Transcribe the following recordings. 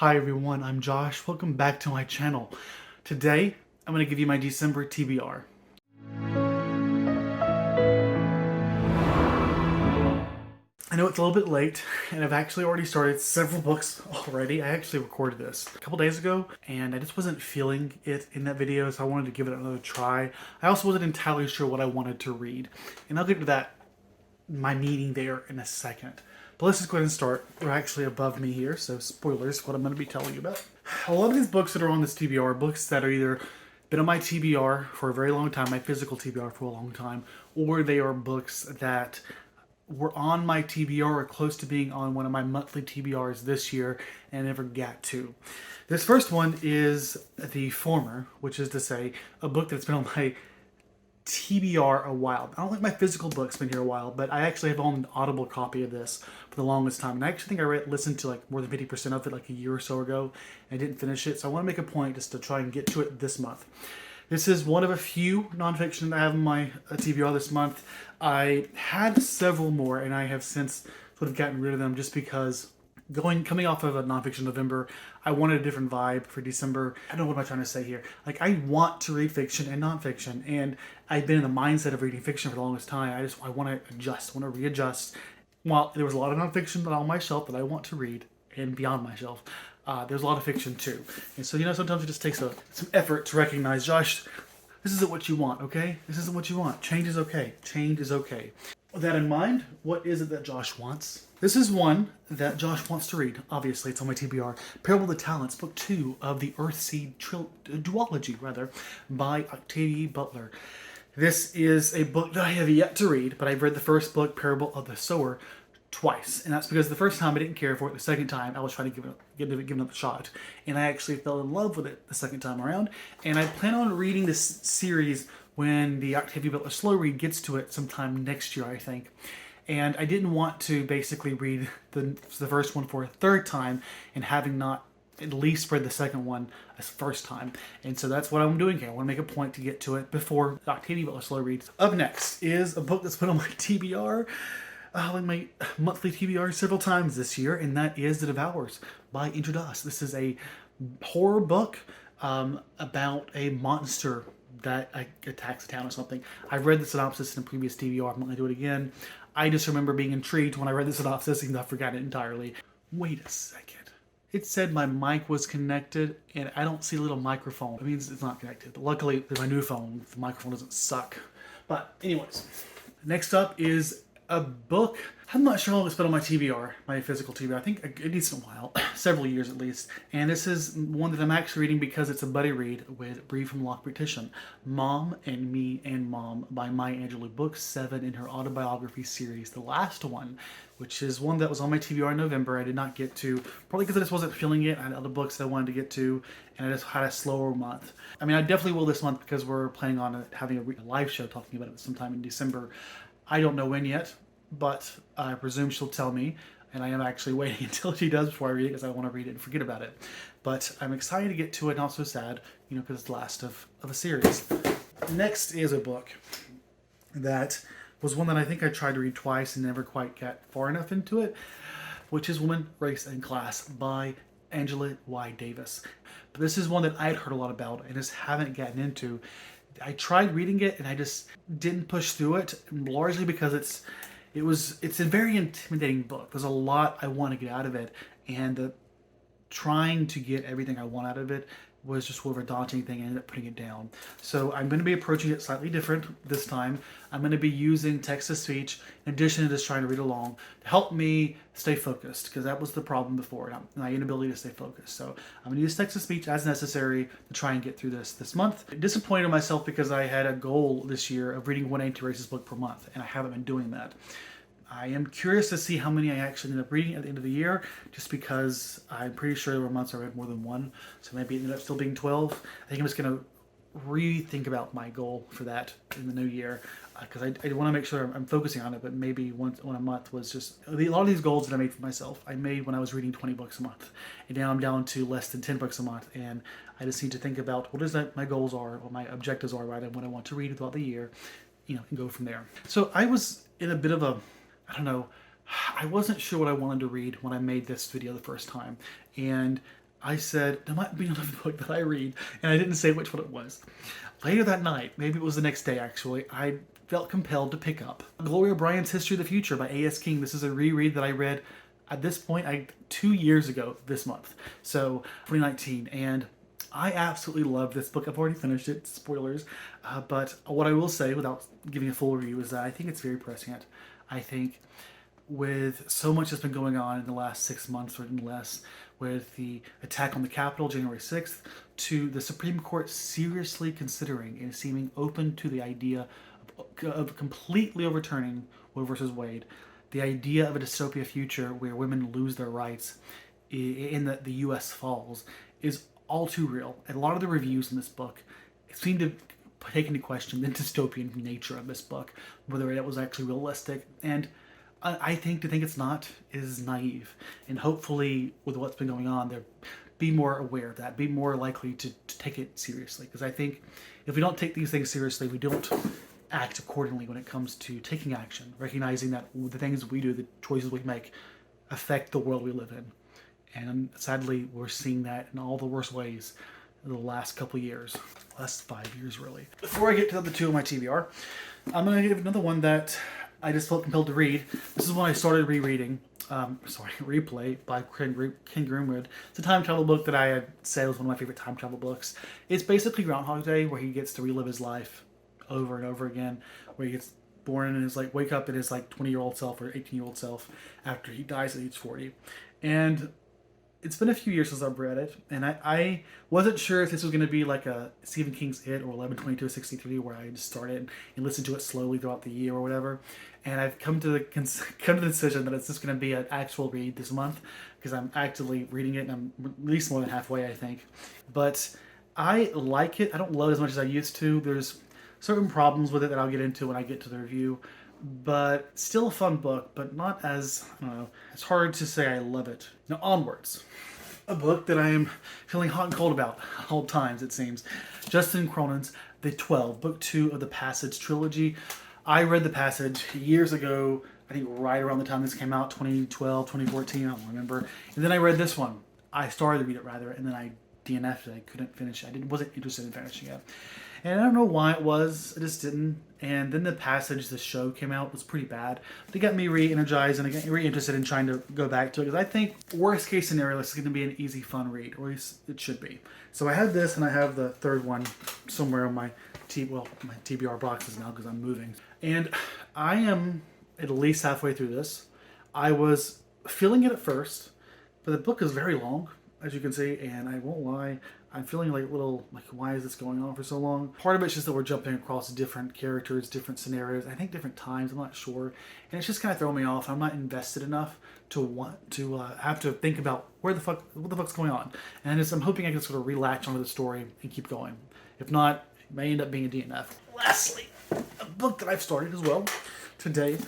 Hi everyone, I'm Josh. Welcome back to my channel. Today, I'm going to give you my December TBR. I know it's a little bit late, and I've actually already started several books already. I actually recorded this a couple days ago, and I just wasn't feeling it in that video, so I wanted to give it another try. I also wasn't entirely sure what I wanted to read, and I'll get to that, my meaning there, in a second. But let's just go ahead and start. They're actually above me here, so spoilers, what I'm going to be telling you about. A lot of these books that are on this TBR are books that are either been on my TBR for a very long time, my physical TBR for a long time, or they are books that were on my TBR or close to being on one of my monthly TBRs this year and I never got to. This first one is the former, which is to say a book that's been on my TBR a while. I don't think my physical book's been here a while, but I actually have owned an Audible copy of this for the longest time. And I actually think I listened to like more than 50% of it like a year or so ago and I didn't finish it. So I want to make a point just to try and get to it this month. This is one of a few nonfiction that I have in my TBR this month. I had several more and I have since sort of gotten rid of them just because coming off of a nonfiction November, I wanted a different vibe for December. I don't know what I'm trying to say here. Like, I want to read fiction and nonfiction, and I've been in the mindset of reading fiction for the longest time. I want to adjust, want to readjust. While there was a lot of nonfiction on my shelf that I want to read, and beyond my shelf, there's a lot of fiction too. And so, sometimes it just takes some effort to recognize, Josh, this isn't what you want, okay? This isn't what you want. Change is okay. Change is okay. With that in mind, what is it that Josh wants? This is one that Josh wants to read. Obviously, it's on my TBR. Parable of the Talents, Book 2 of the Earthseed duology, by Octavia Butler. This is a book that I have yet to read, but I've read the first book, Parable of the Sower, twice. And that's because the first time I didn't care for it. The second time I was trying to give it a shot. And I actually fell in love with it the second time around. And I plan on reading this series when the Octavia Butler slow read gets to it sometime next year, I think. And I didn't want to basically read the first one for a third time and having not at least read the second one as first time. And so that's what I'm doing here. I want to make a point to get to it before the Octavia Butler slow read. Up next is a book that's been on my TBR, like my monthly TBR several times this year, and that is The Devourers by Introduce. This is a horror book about a monster that attacks a town or something. I read the synopsis in a previous TBR. I'm not going to do it again. I just remember being intrigued when I read the synopsis and I forgot it entirely. Wait a second. It said my mic was connected and I don't see a little microphone. It means it's not connected. But luckily, with my new phone, the microphone doesn't suck. But anyways, next up is a book. I'm not sure how long it's been on my TBR, my physical TBR. I think a decent while, several years at least. And this is one that I'm actually reading because it's a buddy read with Bree from Booktician, Mom and Me and Mom by Maya Angelou, book 7 in her autobiography series. The last one, which is one that was on my TBR in November, I did not get to, probably because I just wasn't feeling it. I had other books that I wanted to get to, and I just had a slower month. I mean, I definitely will this month because we're planning on having a live show talking about it sometime in December. I don't know when yet, but I presume she'll tell me, and I am actually waiting until she does before I read it because I want to read it and forget about it. But I'm excited to get to it and also sad, because it's the last of a series. Next is a book that was one that I think I tried to read twice and never quite got far enough into it, which is Woman, Race, and Class by Angela Y. Davis. But this is one that I had heard a lot about and just haven't gotten into. I tried reading it and I just didn't push through it, largely because it's a very intimidating book. There's a lot I want to get out of it, and trying to get everything I want out of it was just sort of a daunting thing. I ended up putting it down. So I'm going to be approaching it slightly different this time. I'm going to be using text-to-speech in addition to just trying to read along to help me stay focused, because that was the problem before, my inability to stay focused. So I'm going to use text-to-speech as necessary to try and get through this month. I'm disappointed in myself because I had a goal this year of reading one anti-racist book per month, and I haven't been doing that. I am curious to see how many I actually end up reading at the end of the year, just because I'm pretty sure there were months I read more than one, so maybe it ended up still being 12. I think I'm just going to rethink about my goal for that in the new year, because I want to make sure I'm focusing on it, but maybe one a month was just... A lot of these goals that I made for myself, I made when I was reading 20 books a month, and now I'm down to less than 10 books a month, and I just need to think about what is that my goals are, what my objectives are, right, and what I want to read throughout the year, and go from there. So I was in a bit of a... I don't know, I wasn't sure what I wanted to read when I made this video the first time, and I said, there might be another book that I read, and I didn't say which one it was. Later that night, maybe it was the next day actually, I felt compelled to pick up Gloria Bryan's History of the Future by A.S. King. This is a reread that I read at this point 2 years ago this month, so 2019, and I absolutely love this book. I've already finished it, spoilers, but what I will say without giving a full review is that I think it's very prescient. I think with so much that's been going on in the last 6 months or even less, with the attack on the Capitol January 6th, to the Supreme Court seriously considering and seeming open to the idea of completely overturning Roe versus Wade, the idea of a dystopia future where women lose their rights in the U.S. falls, is all too real. And a lot of the reviews in this book seem to take into question the dystopian nature of this book, whether it was actually realistic. And I think to think it's not is naive. And hopefully, with what's been going on, they'll be more aware of that, be more likely to take it seriously. Because I think if we don't take these things seriously, we don't act accordingly when it comes to taking action, recognizing that the things we do, the choices we make, affect the world we live in. And sadly, we're seeing that in all the worst ways in the last couple of years, last 5 years really. Before I get to the two of my TBR, I'm going to give another one that I just felt compelled to read. This is when I started rereading, Replay by Ken Groomwood. It's a time travel book that I had said was one of my favorite time travel books. It's basically Groundhog Day, where he gets to relive his life over and over again, where he gets born and is like wake up in his like 20-year-old self or 18-year-old self after he dies at age 40. And it's been a few years since I've read it, and I wasn't sure if this was going to be like a Stephen King's It or 11/22/63, where I just started and listened to it slowly throughout the year or whatever. And I've come to the decision that it's just going to be an actual read this month, because I'm actively reading it, and I'm at least more than halfway, I think. But I like it. I don't love it as much as I used to. There's certain problems with it that I'll get into when I get to the review, but still a fun book, but not as, I don't know, it's hard to say I love it. Now onwards. A book that I am feeling hot and cold about all times, it seems. Justin Cronin's The 12, Book 2 of the Passage trilogy. I read The Passage years ago, I think right around the time this came out, 2012, 2014, I don't remember. And then I read this one. I started to read it rather, and then I DNF'd it. I couldn't finish it. I wasn't interested in finishing it. And I don't know why it was. I just didn't. And then The Passage, the show came out, was pretty bad. But it got me re-energized and I got re-interested in trying to go back to it. Because I think, worst case scenario, this is going to be an easy, fun read. Or at least it should be. So I have this, and I have the third one somewhere on my TBR boxes now because I'm moving. And I am at least halfway through this. I was feeling it at first, but the book is very long, as you can see, and I won't lie, I'm feeling like why is this going on for so long? Part of it's just that we're jumping across different characters, different scenarios, I think different times, I'm not sure. And it's just kind of throwing me off. I'm not invested enough to want to have to think about what the fuck's going on. And I'm hoping I can sort of relatch onto the story and keep going. If not, it may end up being a DNF. Lastly, a book that I've started as well today,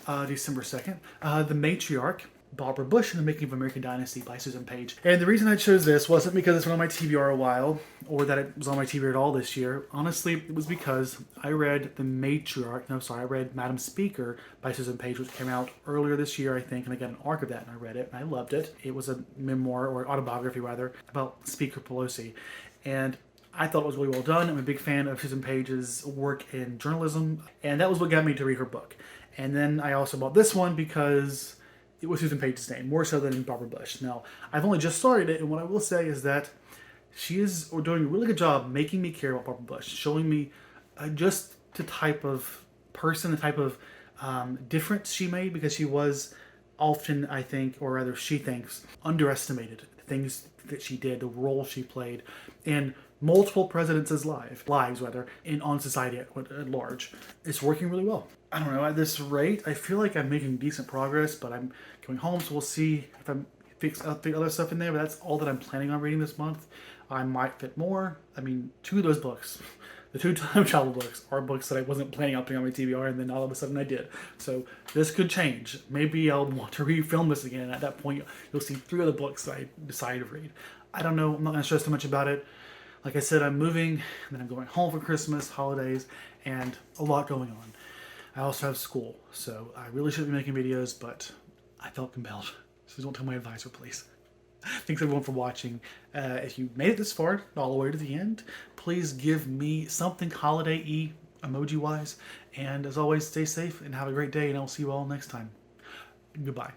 December 2nd, The Matriarch, Barbara Bush and the Making of American Dynasty by Susan Page. And the reason I chose this wasn't because it's been on my TBR a while, or that it was on my TBR at all this year. Honestly, it was because I read I read Madam Speaker by Susan Page, which came out earlier this year, I think, and I got an arc of that, and I read it, and I loved it. It was a memoir, or autobiography rather, about Speaker Pelosi. And I thought it was really well done. I'm a big fan of Susan Page's work in journalism, and that was what got me to read her book. And then I also bought this one because it was Susan Page's name, more so than Barbara Bush. Now, I've only just started it, and what I will say is that she is doing a really good job making me care about Barbara Bush, showing me just the type of person, the type of difference she made, because she was often, I think, or rather she thinks, underestimated. The things that she did, the role she played in multiple presidents' lives, on society at large. It's working really well. I don't know, at this rate, I feel like I'm making decent progress, but I'm going home, so we'll see if I'm fix the other stuff in there, but that's all that I'm planning on reading this month. I might fit more. I mean, two of those books, the two time travel books, are books that I wasn't planning on putting on my TBR, and then all of a sudden I did. So this could change. Maybe I'll want to refilm this again. At that point, you'll see three other books that I decided to read. I don't know. I'm not going to stress too much about it. Like I said, I'm moving, and then I'm going home for Christmas, holidays, and a lot going on. I also have school, so I really shouldn't be making videos, but I felt compelled. So don't tell my advisor, please. Thanks everyone for watching. If you made it this far, all the way to the end, please give me something holiday-y, emoji-wise. And as always, stay safe and have a great day, and I'll see you all next time. Goodbye.